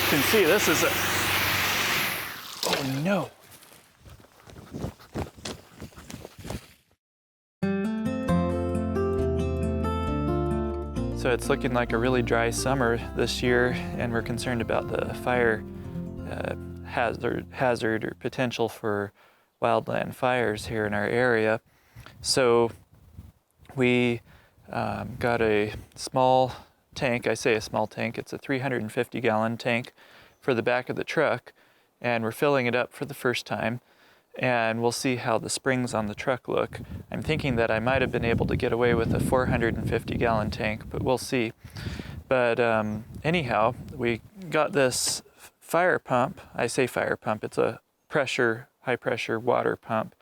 can see, this is a, oh no. So it's looking like a really dry summer this year, and we're concerned about the fire hazard or potential for wildland fires here in our area. So we got a small tank. I say a small tank, it's a 350-gallon tank for the back of the truck, and we're filling it up for the first time, and we'll see how the springs on the truck look. I'm thinking that I might have been able to get away with a 450-gallon tank, but we'll see. But anyhow, we got this fire pump. I say fire pump, it's a high pressure water pump.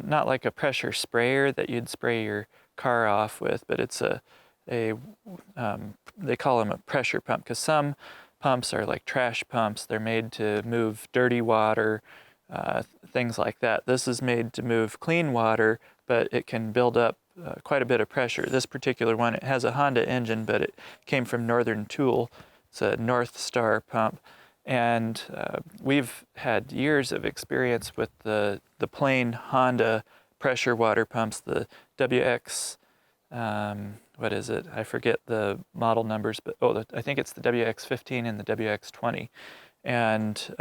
Not like a pressure sprayer that you'd spray your car off with, but it's they call them a pressure pump, because some pumps are like trash pumps. They're made to move dirty water, things like that. This is made to move clean water, but it can build up quite a bit of pressure. This particular one, it has a Honda engine, but it came from Northern Tool. It's a North Star pump. And we've had years of experience with the plain Honda pressure water pumps, the WX, what is it? I forget the model numbers, but I think it's the WX15 and the WX20. And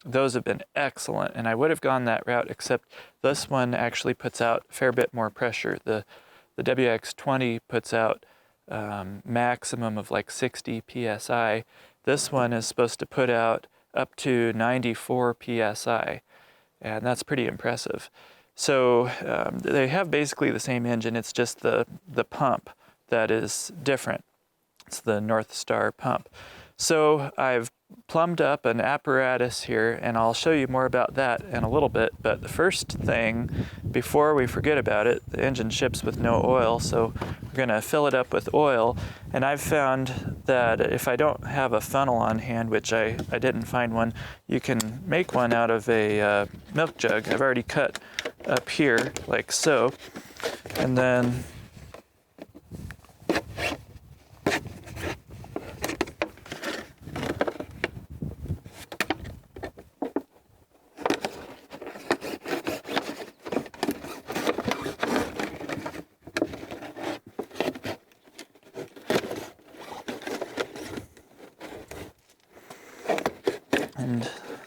those have been excellent, and I would have gone that route, except this one actually puts out a fair bit more pressure. The WX20 puts out maximum of like 60 psi. This one is supposed to put out up to 94 psi, and that's pretty impressive. So they have basically the same engine, it's just the pump that is different. It's the North Star pump. So I've plumbed up an apparatus here, and I'll show you more about that in a little bit. But the first thing, before we forget about it, the engine ships with no oil, so we're going to fill it up with oil. And I've found that if I don't have a funnel on hand, which I didn't find one, you can make one out of a milk jug. I've already cut up here like so, and then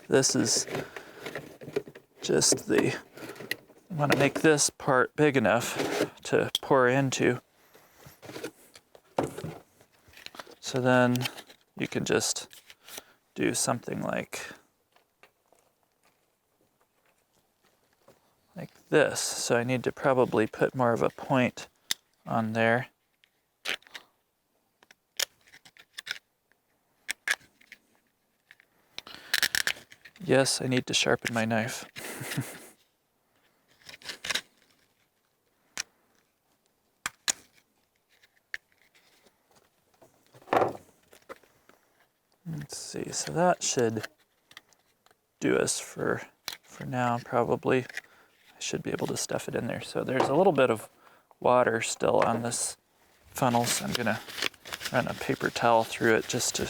this is just I want to make this part big enough to pour into. So then you can just do something like this. So I need to probably put more of a point on there. Yes, I need to sharpen my knife. Let's see, so that should do us for now, probably. I should be able to stuff it in there. So there's a little bit of water still on this funnel, so I'm gonna run a paper towel through it just to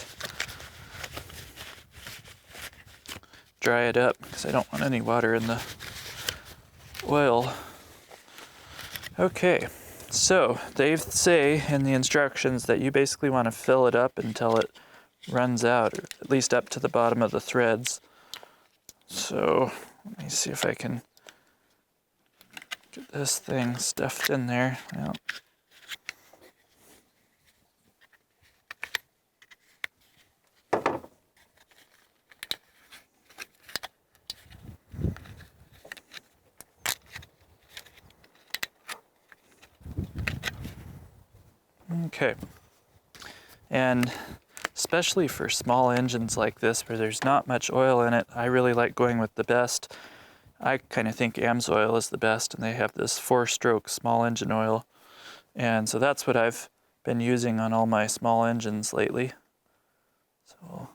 dry it up, because I don't want any water in the oil. Okay, so they say in the instructions that you basically want to fill it up until it runs out, or at least up to the bottom of the threads. So let me see if I can get this thing stuffed in there. Well, okay, and especially for small engines like this where there's not much oil in it, I really like going with the best. I kind of think AMSOIL is the best, and they have this 4-stroke small engine oil, and so that's what I've been using on all my small engines lately. So we'll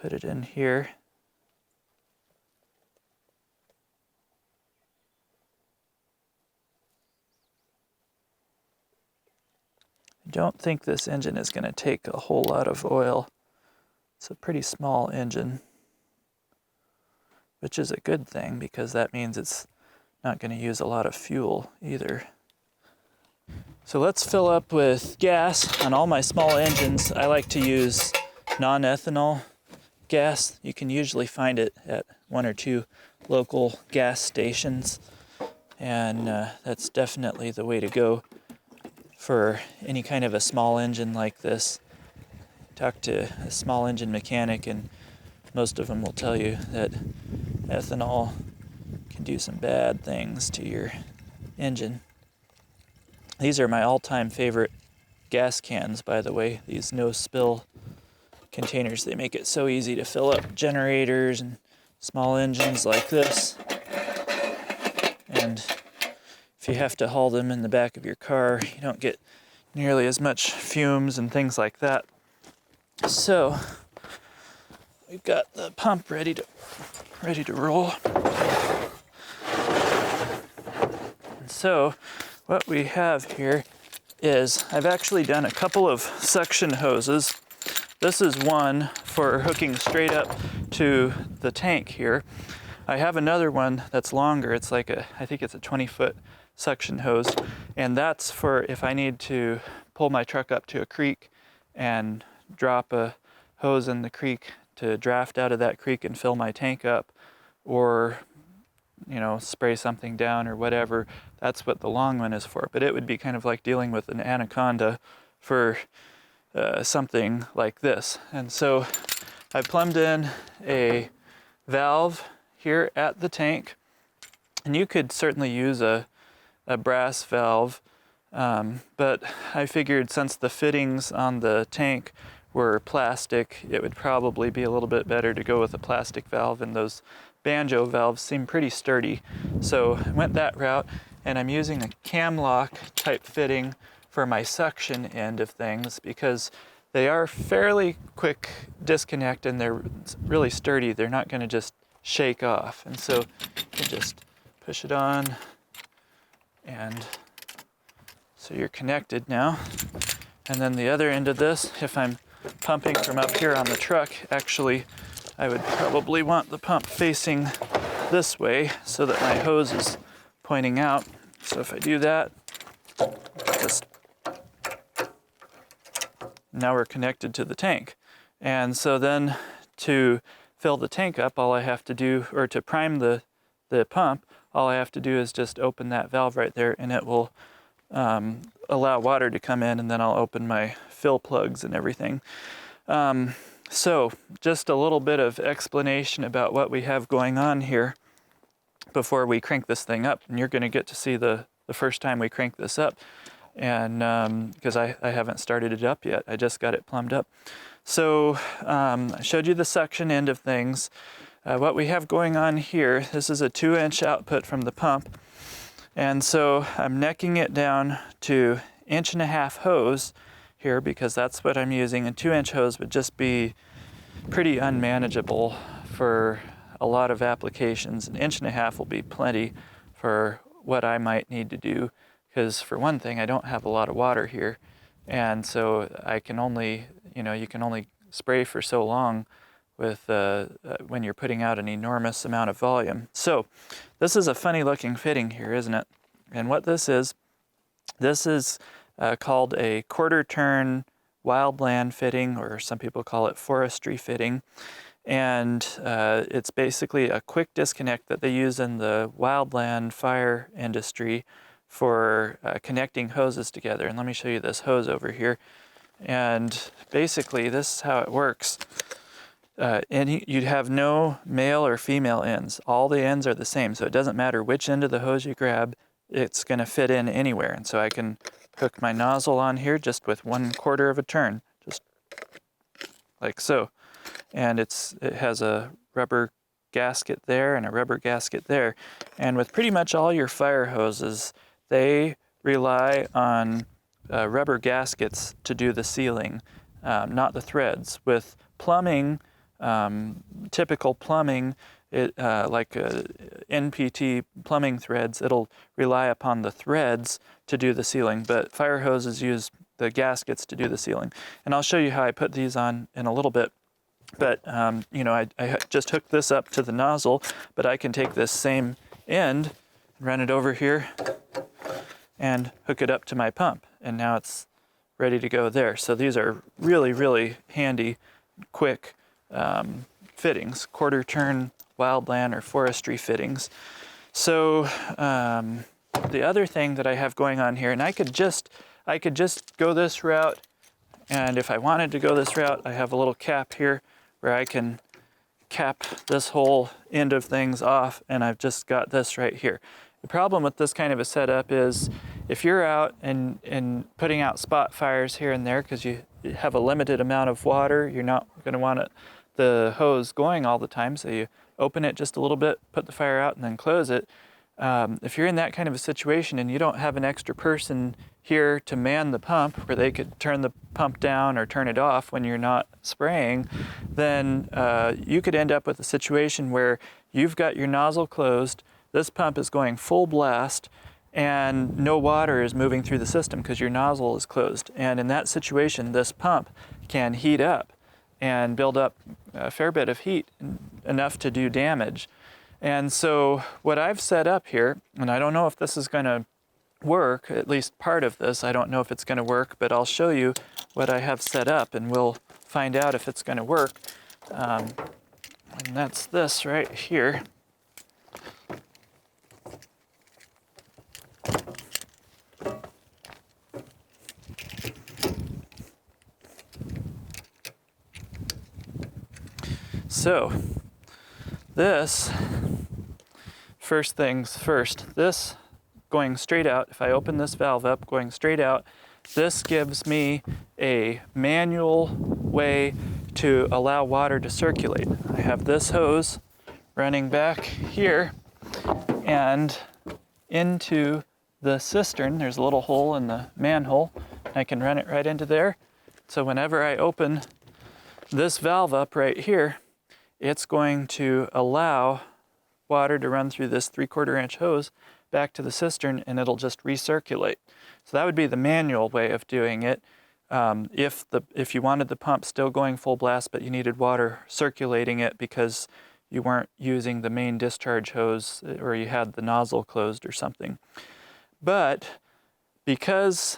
put it in here. don't think this engine is going to take a whole lot of oil. It's a pretty small engine, which is a good thing because that means it's not going to use a lot of fuel either. So let's fill up with gas. On all my small engines, I like to use non-ethanol gas. You can usually find it at 1 or 2 local gas stations, and that's definitely the way to go for any kind of a small engine like this. Talk to a small engine mechanic and most of them will tell you that ethanol can do some bad things to your engine. These are my all-time favorite gas cans, by the way, these no-spill containers. They make it so easy to fill up generators and small engines like this. And if you have to haul them in the back of your car, you don't get nearly as much fumes and things like that. So we've got the pump ready to roll. And so what we have here is I've actually done a couple of suction hoses. This is one for hooking straight up to the tank here. I have another one that's longer. It's like I think it's a 20-foot suction hose, and that's for if I need to pull my truck up to a creek and drop a hose in the creek to draft out of that creek and fill my tank up, or spray something down or whatever. That's what the long one is for. But it would be kind of like dealing with an anaconda for something like this. And so I plumbed in a valve here at the tank, and you could certainly use a brass valve, but I figured since the fittings on the tank were plastic, it would probably be a little bit better to go with a plastic valve, and those banjo valves seem pretty sturdy. So I went that route, and I'm using a cam lock type fitting for my suction end of things because they are fairly quick disconnect and they're really sturdy. They're not going to just shake off. And so you just push it on, and so you're connected now. And then the other end of this, if I'm pumping from up here on the truck, actually I would probably want the pump facing this way so that my hose is pointing out. So if I do that, now we're connected to the tank. And so then to fill the tank up, all I have to do, or to prime the pump, all I have to do is just open that valve right there, and it will allow water to come in, and then I'll open my fill plugs and everything. So just a little bit of explanation about what we have going on here before we crank this thing up. And you're going to get to see the first time we crank this up, and because I haven't started it up yet. I just got it plumbed up. So I showed you the suction end of things. What we have going on here, this is a 2-inch output from the pump. And so I'm necking it down to 1.5 inch hose here because that's what I'm using. A 2-inch hose would just be pretty unmanageable for a lot of applications. 1.5 inches will be plenty for what I might need to do, because for one thing, I don't have a lot of water here. And so I can only, you can only spray for so long with when you're putting out an enormous amount of volume. So this is a funny looking fitting here, isn't it? And what this is called a quarter turn wildland fitting, or some people call it forestry fitting. And it's basically a quick disconnect that they use in the wildland fire industry for connecting hoses together. And let me show you this hose over here. And basically this is how it works. And you'd have no male or female ends. All the ends are the same, so it doesn't matter which end of the hose you grab, it's going to fit in anywhere. And so I can hook my nozzle on here just with 1/4 of a turn, just like so. And it has a rubber gasket there and a rubber gasket there. And with pretty much all your fire hoses, they rely on rubber gaskets to do the sealing, not the threads. With plumbing, typical plumbing, like NPT plumbing threads, it'll rely upon the threads to do the sealing, but fire hoses use the gaskets to do the sealing. And I'll show you how I put these on in a little bit. But, you know, I just hooked this up to the nozzle, but I can take this same end, run it over here, and hook it up to my pump. And now it's ready to go there. So these are really, really handy, quick fittings, quarter turn wildland or forestry fittings. So the other thing that I have going on here, and I could just go this route, and if I wanted to go this route, I have a little cap here where I can cap this whole end of things off, and I've just got this right here. The problem with this kind of a setup is if you're out and putting out spot fires here and there because you have a limited amount of water, you're not going to want the hose going all the time, so you open it just a little bit, put the fire out, and then close it. If you're in that kind of a situation and you don't have an extra person here to man the pump where they could turn the pump down or turn it off when you're not spraying, then you could end up with a situation where you've got your nozzle closed, this pump is going full blast, and no water is moving through the system because your nozzle is closed. And in that situation, this pump can heat up and build up a fair bit of heat, enough to do damage. And so what I've set up here, and I don't know if this is going to work, at least part of this, I don't know if it's going to work, but I'll show you what I have set up and we'll find out if it's going to work. And that's this right here. So this, first things first, this going straight out, if I open this valve up, going straight out, this gives me a manual way to allow water to circulate. I have this hose running back here and into the cistern. There's a little hole in the manhole. I can run it right into there. So whenever I open this valve up right here, it's going to allow water to run through this 3/4 inch hose back to the cistern, and it'll just recirculate. So that would be the manual way of doing it. If you wanted the pump still going full blast, but you needed water circulating it because you weren't using the main discharge hose or you had the nozzle closed or something. But because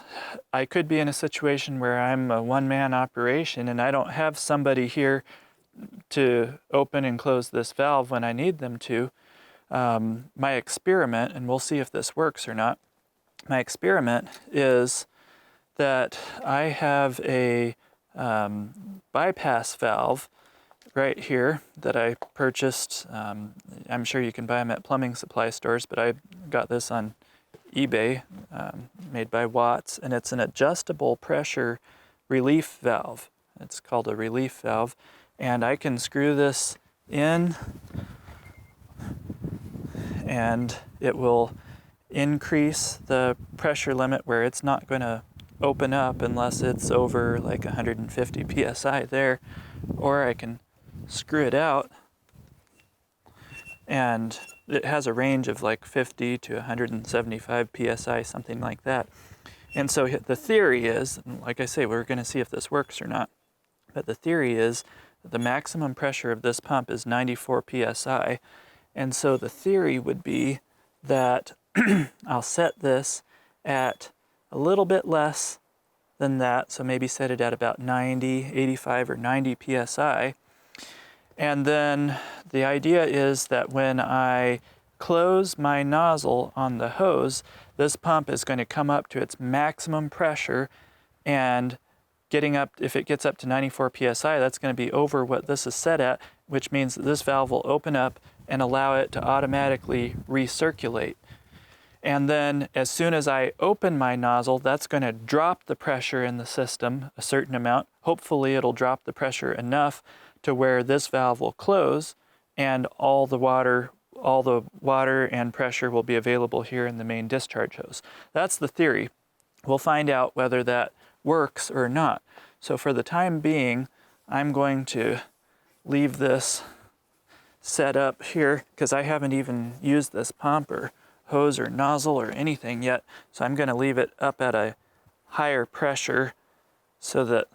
I could be in a situation where I'm a one-man operation and I don't have somebody here to open and close this valve when I need them to, my experiment, and we'll see if this works or not, my experiment is that I have a bypass valve right here that I purchased. I'm sure you can buy them at plumbing supply stores, but I got this on eBay, made by Watts, and it's an adjustable pressure relief valve. It's called a relief valve. And I can screw this in and it will increase the pressure limit where it's not going to open up unless it's over like 150 psi there, or I can screw it out and it has a range of like 50 to 175 psi, something like that. And so the theory is, like I say, we're going to see if this works or not, but the theory is the maximum pressure of this pump is 94 psi, and so the theory would be that I'll set this at a little bit less than that, so maybe set it at about 90, 85 or 90 psi, and then the idea is that when I close my nozzle on the hose, this pump is going to come up to its maximum pressure, and getting up, if it gets up to 94 psi, that's going to be over what this is set at, which means that this valve will open up and allow it to automatically recirculate. And then as soon as I open my nozzle, that's going to drop the pressure in the system a certain amount. Hopefully it'll drop the pressure enough to where this valve will close and all the water and pressure will be available here in the main discharge hose. That's the theory. We'll find out whether that works or not. So for the time being, I'm going to leave this set up here because I haven't even used this pump or hose or nozzle or anything yet. So I'm going to leave it up at a higher pressure so that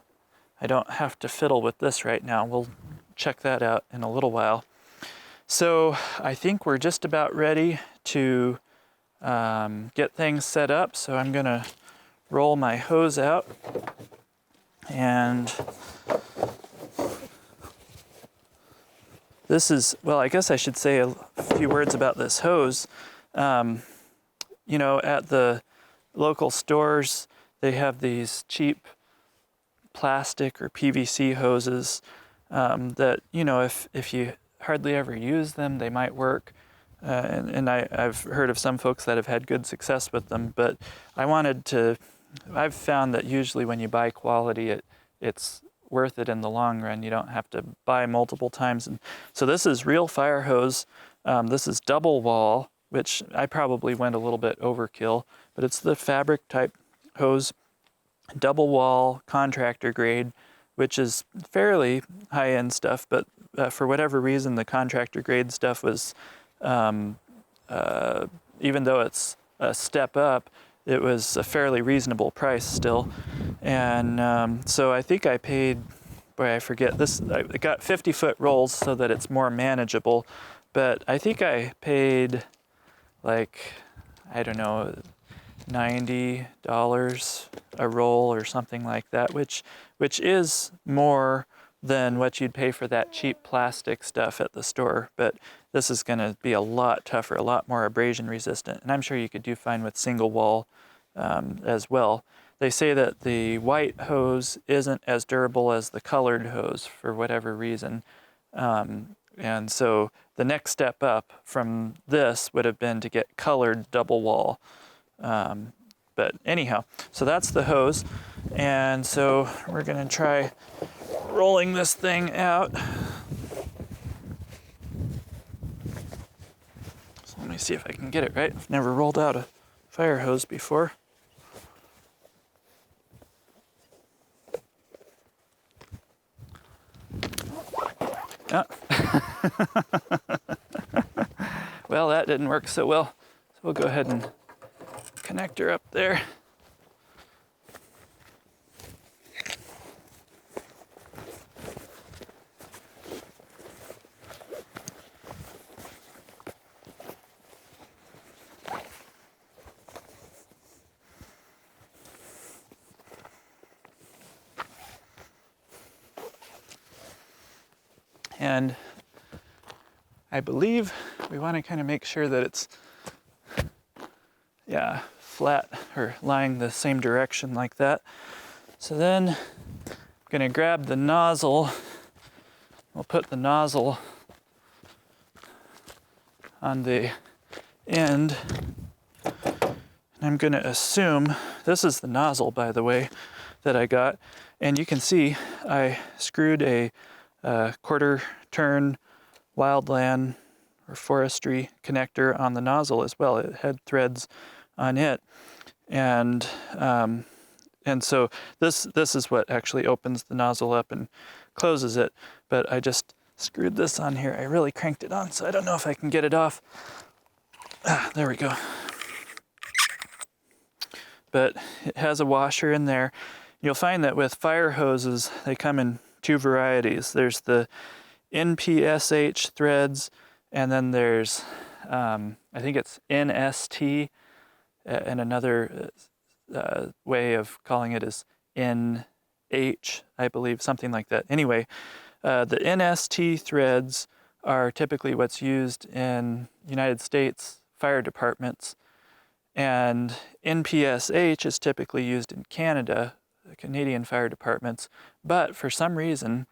I don't have to fiddle with this right now. We'll check that out in a little while. So I think we're just about ready to get things set up. So I'm gonna roll my hose out, and this is, well, I guess I should say a few words about this hose. You know, at the local stores, they have these cheap plastic or PVC hoses that, you know, if you hardly ever use them, they might work. And I've heard of some folks that have had good success with them, but I've found that usually when you buy quality, it's worth it in the long run. You don't have to buy multiple times. And so this is real fire hose. This is double wall, which I probably went a little bit overkill, but it's the fabric type hose, double wall, contractor grade, which is fairly high-end stuff, but for whatever reason, the contractor grade stuff was, even though it's a step up, it was a fairly reasonable price still. And so I think I paid, boy, I forget this, I got 50-foot rolls so that it's more manageable, but I think I paid like, I don't know, $90 a roll or something like that, which is more than what you'd pay for that cheap plastic stuff at the store. But this is going to be a lot tougher, a lot more abrasion resistant, and I'm sure you could do fine with single wall as well. They say that the white hose isn't as durable as the colored hose for whatever reason. And so the next step up from this would have been to get colored double wall. But anyhow, so that's the hose. And so we're going to try rolling this thing out. So let me see if I can get it right. I've never rolled out a fire hose before. Ah. Well, that didn't work so well. So we'll go ahead and connect her up there. And I believe we want to kind of make sure that it's, yeah, flat or lying the same direction like that. So then I'm going to grab the nozzle. We'll put the nozzle on the end. And I'm going to assume, this is the nozzle, by the way, that I got. And you can see I screwed a quarter turn wildland or forestry connector on the nozzle as well. It had threads on it, and so this is what actually opens the nozzle up and closes it. But I just screwed this on here. I really cranked it on, so I don't know if I can get it off. There we go. But it has a washer in there. You'll find that with fire hoses, they come in two varieties. There's the NPSH threads, and then there's, I think it's NST, and another way of calling it is NH, I believe, something like that. Anyway, the NST threads are typically what's used in United States fire departments, and NPSH is typically used in Canada, Canadian fire departments, but for some reason,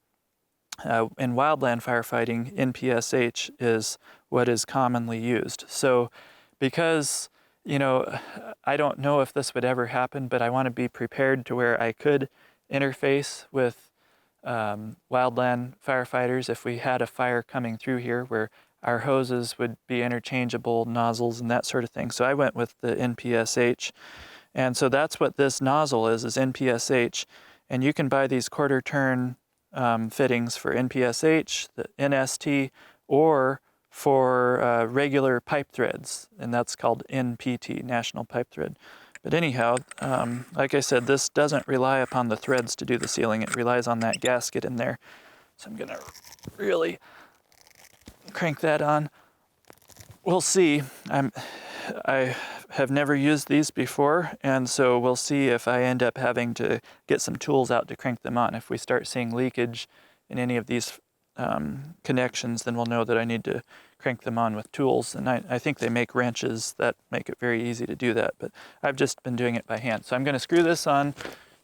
in wildland firefighting, NPSH is what is commonly used. So because, you know, I don't know if this would ever happen, but I want to be prepared to where I could interface with wildland firefighters if we had a fire coming through here where our hoses would be interchangeable, nozzles and that sort of thing. So I went with the NPSH. And so that's what this nozzle is NPSH. And you can buy these quarter turn fittings for NPSH, the NST, or for regular pipe threads, and that's called NPT, National Pipe Thread. But anyhow, like I said, this doesn't rely upon the threads to do the sealing. It relies on that gasket in there. So I'm gonna really crank that on. We'll see. I have never used these before, and so we'll see if I end up having to get some tools out to crank them on. If we start seeing leakage in any of these connections, then we'll know that I need to crank them on with tools. And I think they make wrenches that make it very easy to do that, but I've just been doing it by hand. So I'm going to screw this on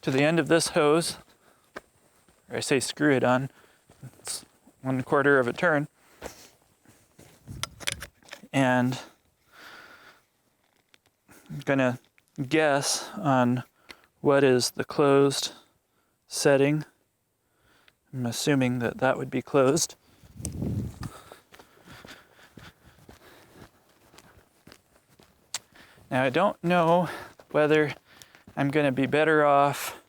to the end of this hose, or I say screw it on. It's 1/4 of a turn. And I'm going to guess on what is the closed setting. I'm assuming that that would be closed. Now I don't know whether I'm going to be better off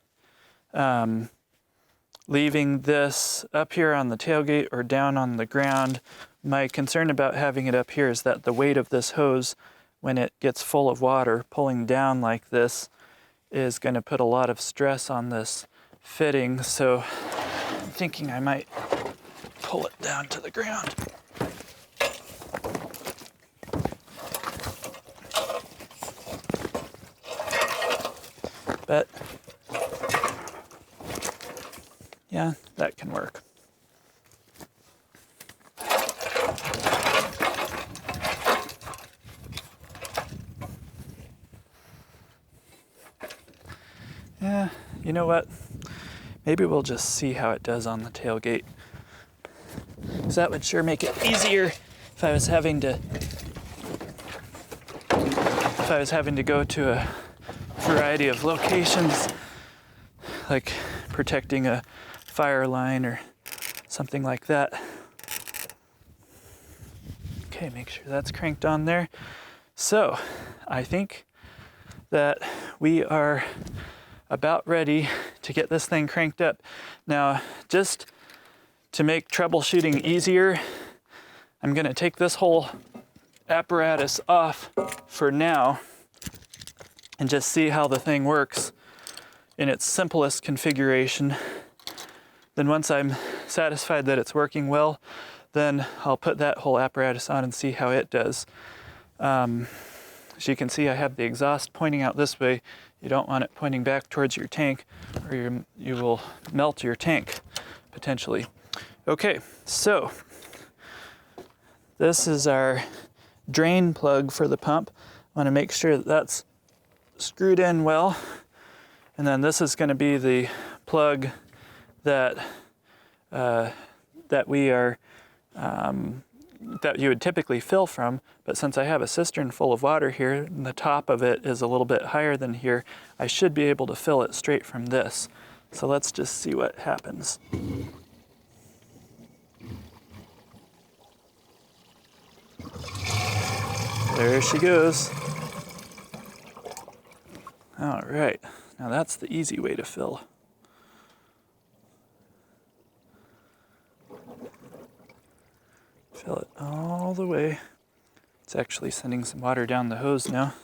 leaving this up here on the tailgate or down on the ground. My concern about having it up here is that the weight of this hose, when it gets full of water, pulling down like this, is going to put a lot of stress on this fitting. So I'm thinking I might pull it down to the ground. But yeah, that can work. Yeah, you know what? Maybe we'll just see how it does on the tailgate. Because that would sure make it easier if I was having to go to a variety of locations, like protecting a fire line or something like that. Okay, make sure that's cranked on there. So I think that we are about ready to get this thing cranked up. Now, just to make troubleshooting easier, I'm going to take this whole apparatus off for now and just see how the thing works in its simplest configuration. Then once I'm satisfied that it's working well, then I'll put that whole apparatus on and see how it does. As you can see, I have the exhaust pointing out this way. You don't want it pointing back towards your tank, or you will melt your tank, potentially. Okay, so this is our drain plug for the pump. I want to make sure that that's screwed in well. And then this is going to be the plug that that you would typically fill from, but since I have a cistern full of water here and the top of it is a little bit higher than here, I should be able to fill it straight from this. So let's just see what happens. There she goes. All right, now that's the easy way to fill. Fill it all the way. It's actually sending some water down the hose now.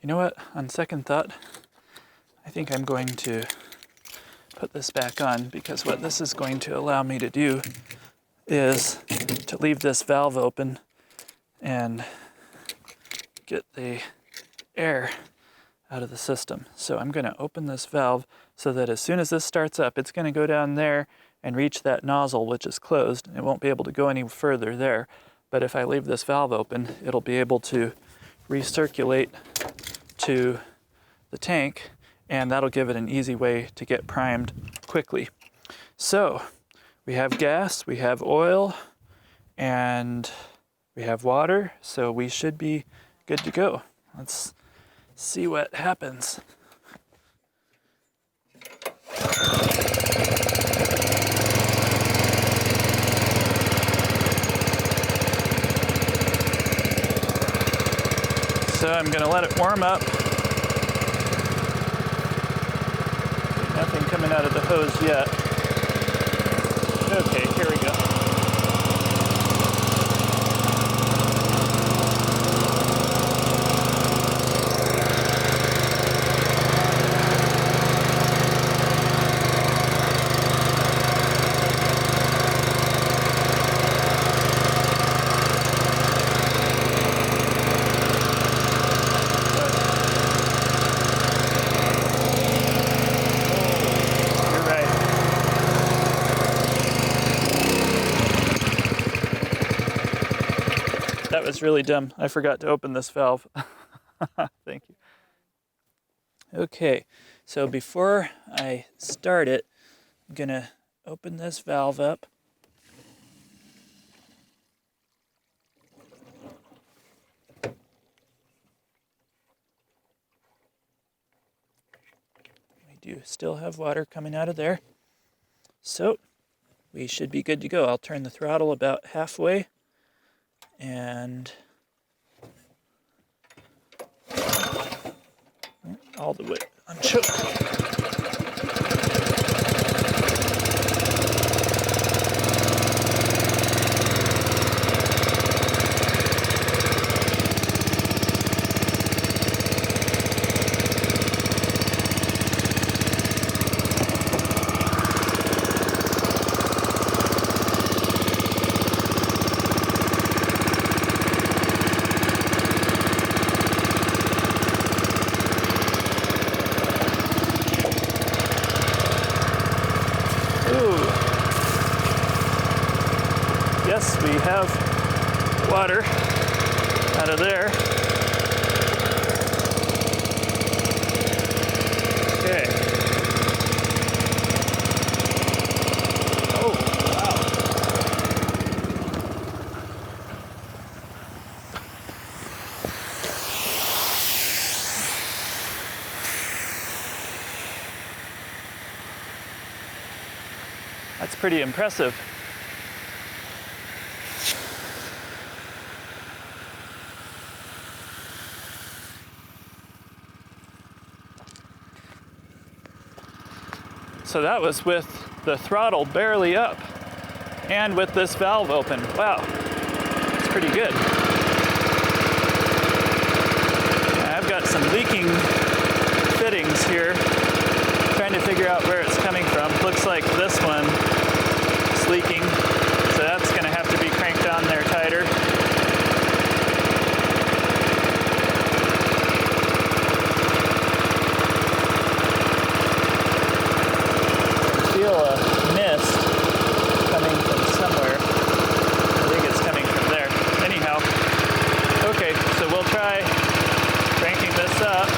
You know what? On second thought, I think I'm going to put this back on, because what this is going to allow me to do is to leave this valve open and get the air out of the system. So I'm going to open this valve so that as soon as this starts up, it's going to go down there and reach that nozzle, which is closed. It won't be able to go any further there. But if I leave this valve open, it'll be able to recirculate to the tank, and that'll give it an easy way to get primed quickly. So we have gas, we have oil, and we have water, so we should be good to go. Let's see what happens. So I'm going to let it warm up. Nothing coming out of the hose yet. Okay, here we go. That was really dumb. I forgot to open this valve. Thank you. Okay, so before I start it, I'm gonna open this valve up. We do still have water coming out of there. So we should be good to go. I'll turn the throttle about halfway and all the way unchoke. Yes, we have water out of there. Okay. Oh, wow. That's pretty impressive. So that was with the throttle barely up and with this valve open. Wow, it's pretty good. I've got some leaking fittings here, trying to figure out where it's coming from. Looks like this one is leaking, so that's going to have to be cranked down there tighter. Feel a mist coming from somewhere. I think it's coming from there. Anyhow, okay, so we'll try cranking this up.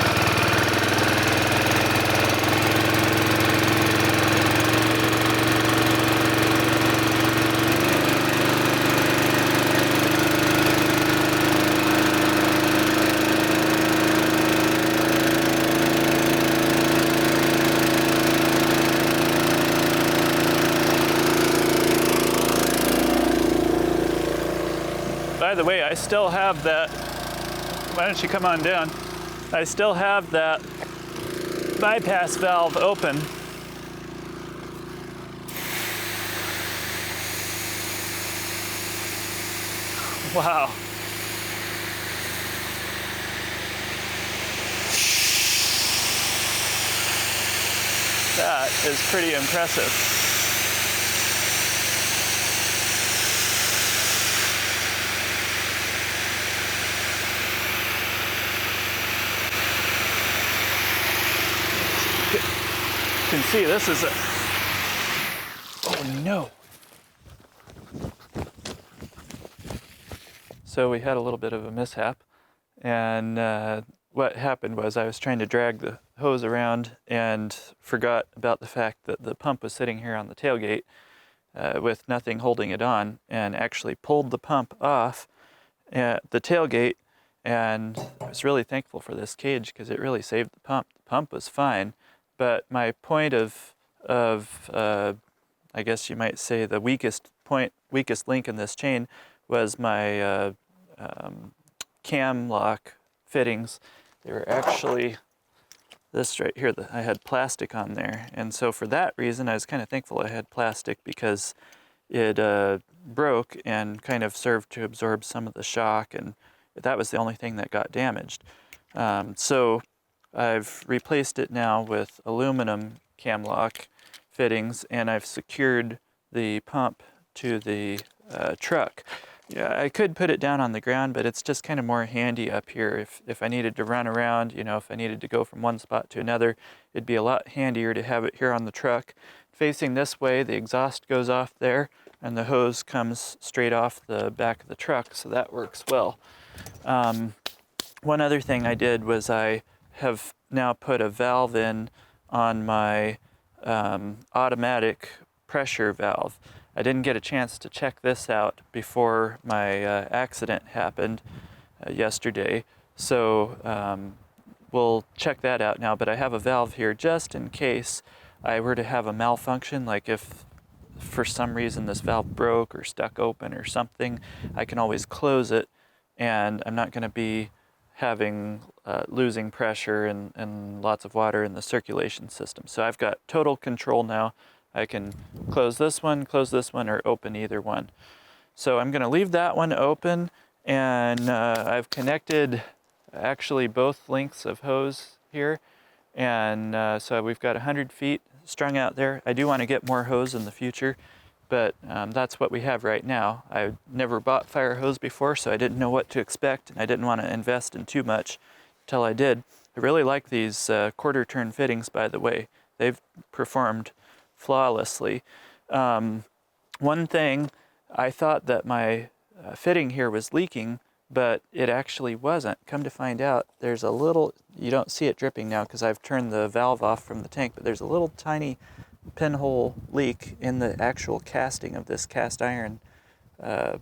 By the way, I still have that, why don't you come on down? I still have that bypass valve open. Wow. That is pretty impressive. You can see this is a, oh no. So we had a little bit of a mishap, and what happened was I was trying to drag the hose around and forgot about the fact that the pump was sitting here on the tailgate with nothing holding it on, and actually pulled the pump off at the tailgate, and I was really thankful for this cage because it really saved the pump. The pump was fine. But my point of I guess you might say the weakest link in this chain was my cam lock fittings. They were actually this right here. I had plastic on there, and so for that reason, I was kind of thankful I had plastic because it broke and kind of served to absorb some of the shock, and that was the only thing that got damaged. So I've replaced it now with aluminum cam lock fittings, and I've secured the pump to the truck. Yeah, I could put it down on the ground, but it's just kind of more handy up here. If I needed to run around, you know, if I needed to go from one spot to another, it'd be a lot handier to have it here on the truck. Facing this way, the exhaust goes off there. and the hose comes straight off the back of the truck, so that works well. One other thing I did was I have now put a valve in on my automatic pressure valve. I didn't get a chance to check this out before my accident happened yesterday, so we'll check that out now, but I have a valve here just in case I were to have a malfunction, like if for some reason this valve broke or stuck open or something, I can always close it, and I'm not going to be having losing pressure and lots of water in the circulation system. So I've got total control now. I can close this one, or open either one. So I'm going to leave that one open, and I've connected actually both lengths of hose here, and so we've got 100 feet strung out there. I do want to get more hose in the future, but that's what we have right now. I've never bought fire hose before, so I didn't know what to expect, and I didn't want to invest in too much till I did. I really like these quarter turn fittings, by the way. They've performed flawlessly. One thing, I thought that my fitting here was leaking, but it actually wasn't. Come to find out, there's a little, you don't see it dripping now because I've turned the valve off from the tank, but there's a little tiny pinhole leak in the actual casting of this cast iron, I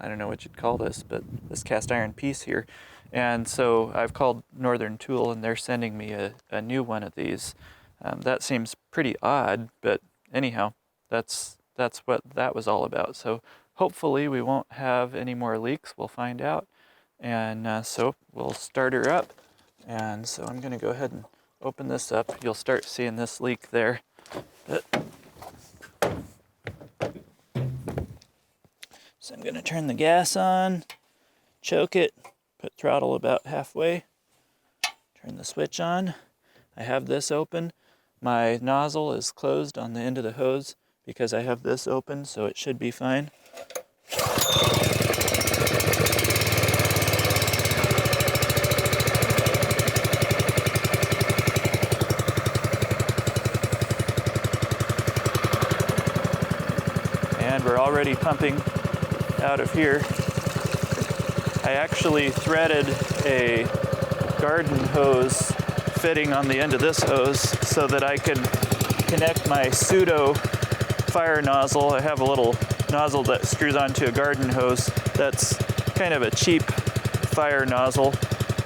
don't know what you'd call this, but this cast iron piece here. And so I've called Northern Tool, and they're sending me a new one of these. That seems pretty odd, but anyhow, that's what that was all about. So hopefully we won't have any more leaks. We'll find out. And so we'll start her up. And so I'm going to go ahead and open this up. You'll start seeing this leak there. So I'm going to turn the gas on, choke it, put throttle about halfway, turn the switch on. I have this open. My nozzle is closed on the end of the hose because I have this open, so it should be fine. And we're already pumping out of here. I actually threaded a garden hose fitting on the end of this hose so that I could connect my pseudo fire nozzle. I have a little nozzle that screws onto a garden hose that's kind of a cheap fire nozzle,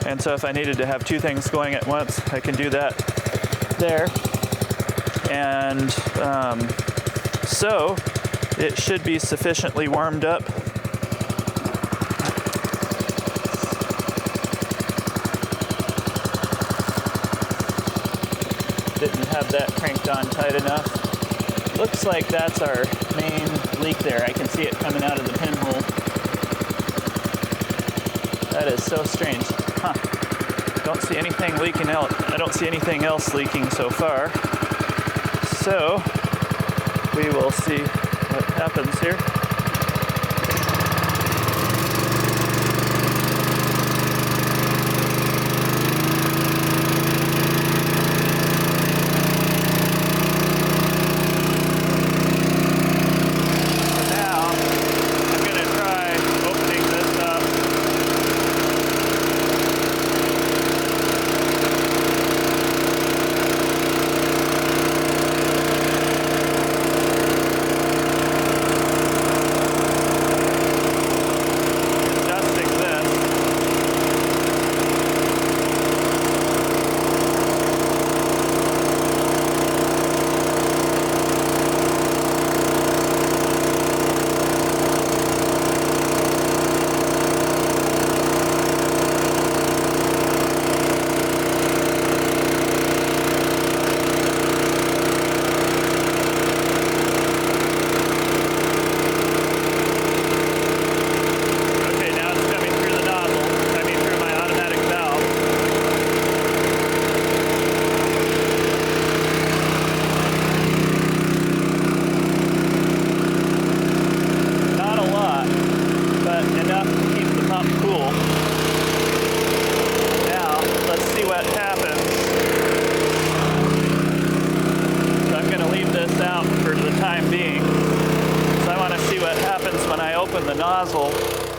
and so if I needed to have two things going at once, I can do that there. And so it should be sufficiently warmed up. Didn't have that cranked on tight enough. Looks like that's our main leak there. I can see it coming out of the pinhole. That is so strange. Huh. Don't see anything leaking out. I don't see anything else leaking so far. So we will see what happens here.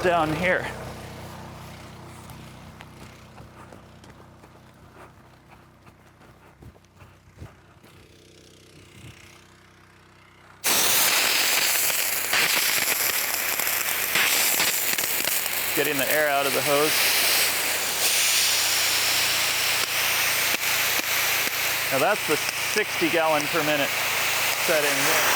down here. Getting the air out of the hose. Now that's the 60 gallon per minute setting there.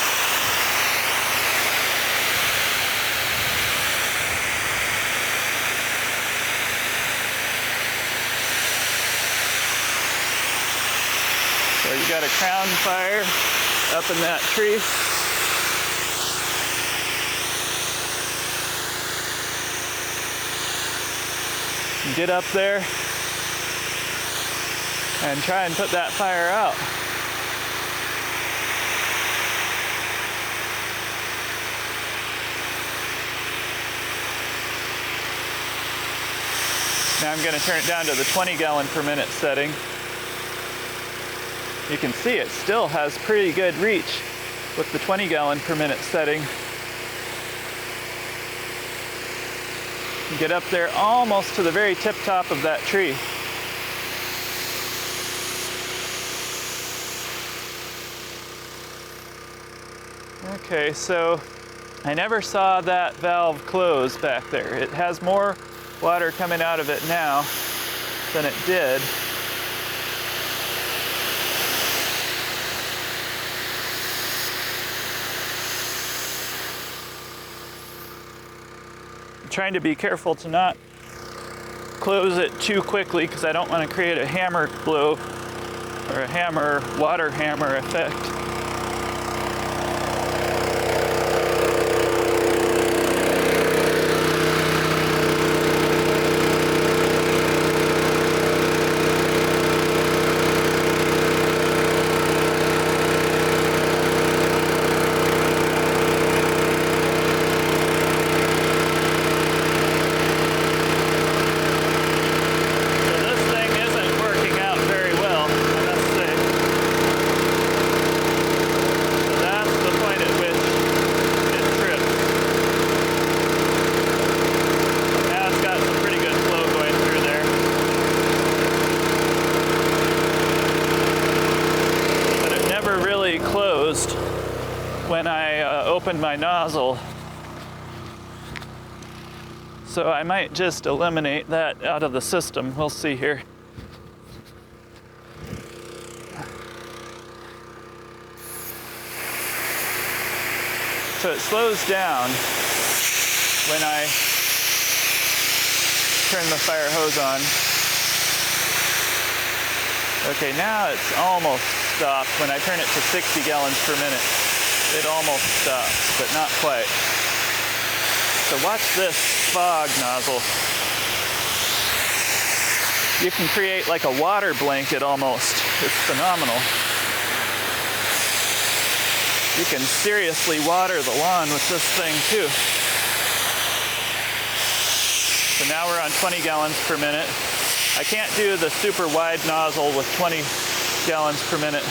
So you got a crown fire up in that tree. Get up there and try and put that fire out. Now I'm going to turn it down to the 20 gallon per minute setting. You can see it still has pretty good reach with the 20 gallon per minute setting. Get up there almost to the very tip top of that tree. Okay, so I never saw that valve close back there. It has more water coming out of it now than it did. Trying to be careful to not close it too quickly because I don't want to create a hammer blow or a hammer, water hammer effect. When I opened my nozzle, so I might just eliminate that out of the system. We'll see here. So it slows down when I turn the fire hose on. Okay, now it's almost stopped. When I turn it to 60 gallons per minute, it almost stops, but not quite. So watch this fog nozzle. You can create like a water blanket almost. It's phenomenal. You can seriously water the lawn with this thing too. So now we're on 20 gallons per minute. I can't do the super wide nozzle with 20 gallons per minute.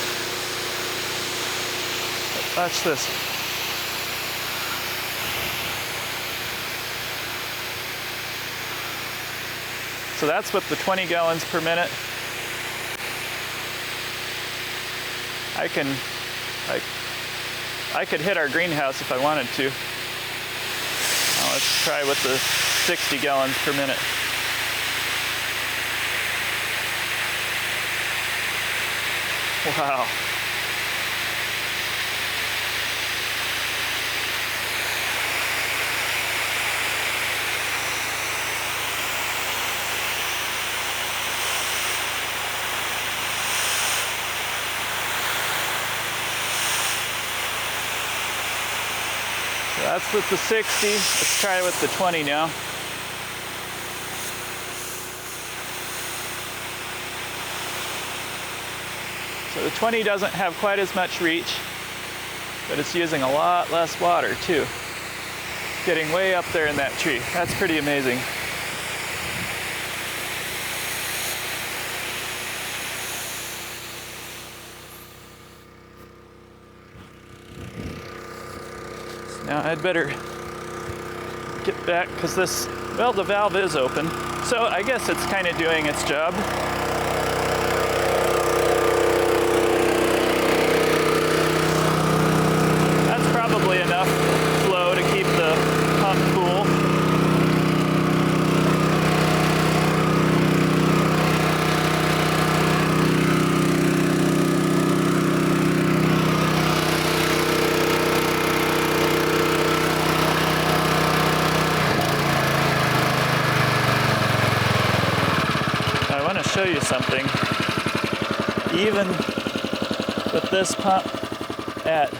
Watch this. So that's with the 20 gallons per minute. I could hit our greenhouse if I wanted to. Now let's try with the 60 gallons per minute. Wow. That's with the 60. Let's try with the 20 now. So the 20 doesn't have quite as much reach, but it's using a lot less water too. Getting way up there in that tree. That's pretty amazing. Now I'd better get back, because this, well, the valve is open. So I guess it's kind of doing its job. That's probably enough flow to keep the pump cool. Show you something. Even with this pump at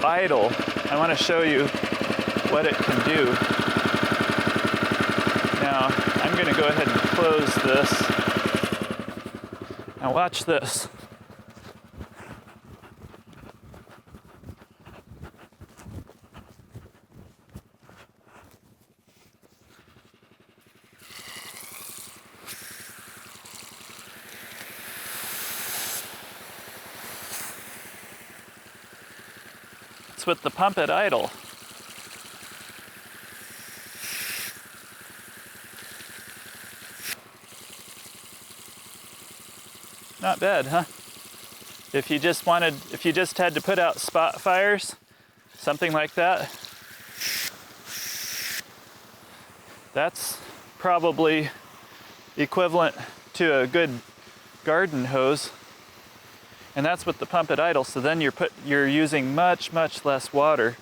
idle, I want to show you what it can do. Now I'm going to go ahead and close this. Now watch this. With the pump at idle. Not bad, huh? If you just had to put out spot fires, something like that, that's probably equivalent to a good garden hose. And that's with the pump at idle, so then you're using much less water.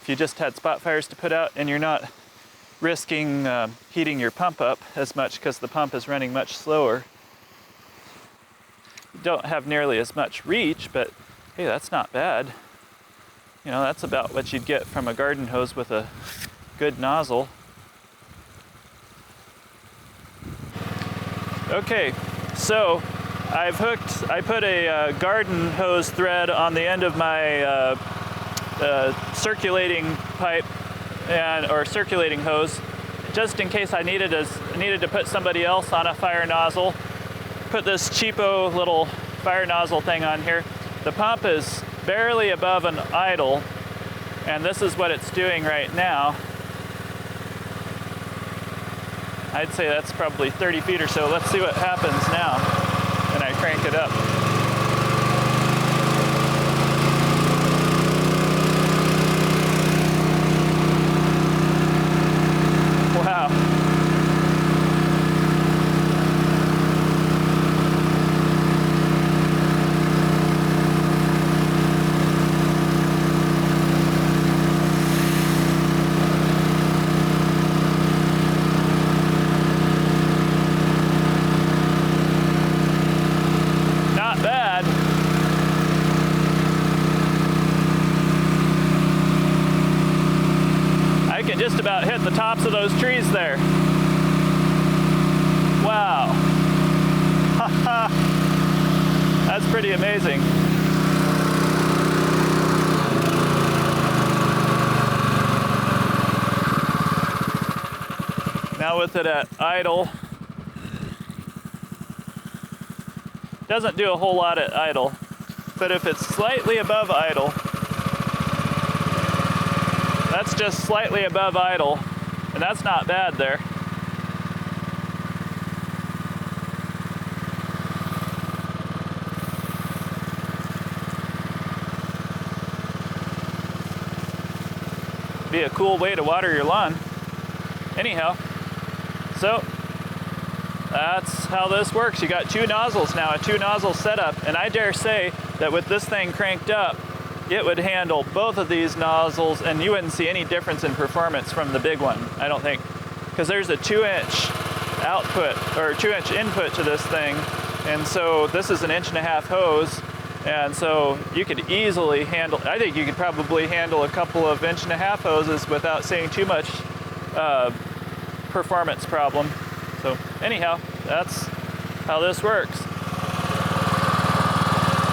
If you just had spot fires to put out, and you're not risking heating your pump up as much because the pump is running much slower. You don't have nearly as much reach, but hey, that's not bad. You know, that's about what you'd get from a garden hose with a good nozzle. Okay, so I put a garden hose thread on the end of my circulating pipe or circulating hose, just in case I needed to put somebody else on a fire nozzle. Put this cheapo little fire nozzle thing on here. The pump is barely above an idle, and this is what it's doing right now. I'd say that's probably 30 feet or so. Let's see what happens now. And I crank it up. Wow. Just about hit the tops of those trees there. Wow. That's pretty amazing. Now with it at idle, doesn't do a whole lot at idle, but if it's slightly above idle, that's just slightly above idle, and that's not bad there. Be a cool way to water your lawn. Anyhow, so that's how this works. You got two nozzles now, a two nozzle setup, and I dare say that with this thing cranked up, it would handle both of these nozzles, and you wouldn't see any difference in performance from the big one, I don't think, because there's a 2-inch output or 2-inch input to this thing, and so this is an 1.5-inch hose, and so you could easily handle, I think you could probably handle a couple of 1.5-inch hoses without seeing too much performance problem. So anyhow, that's how this works.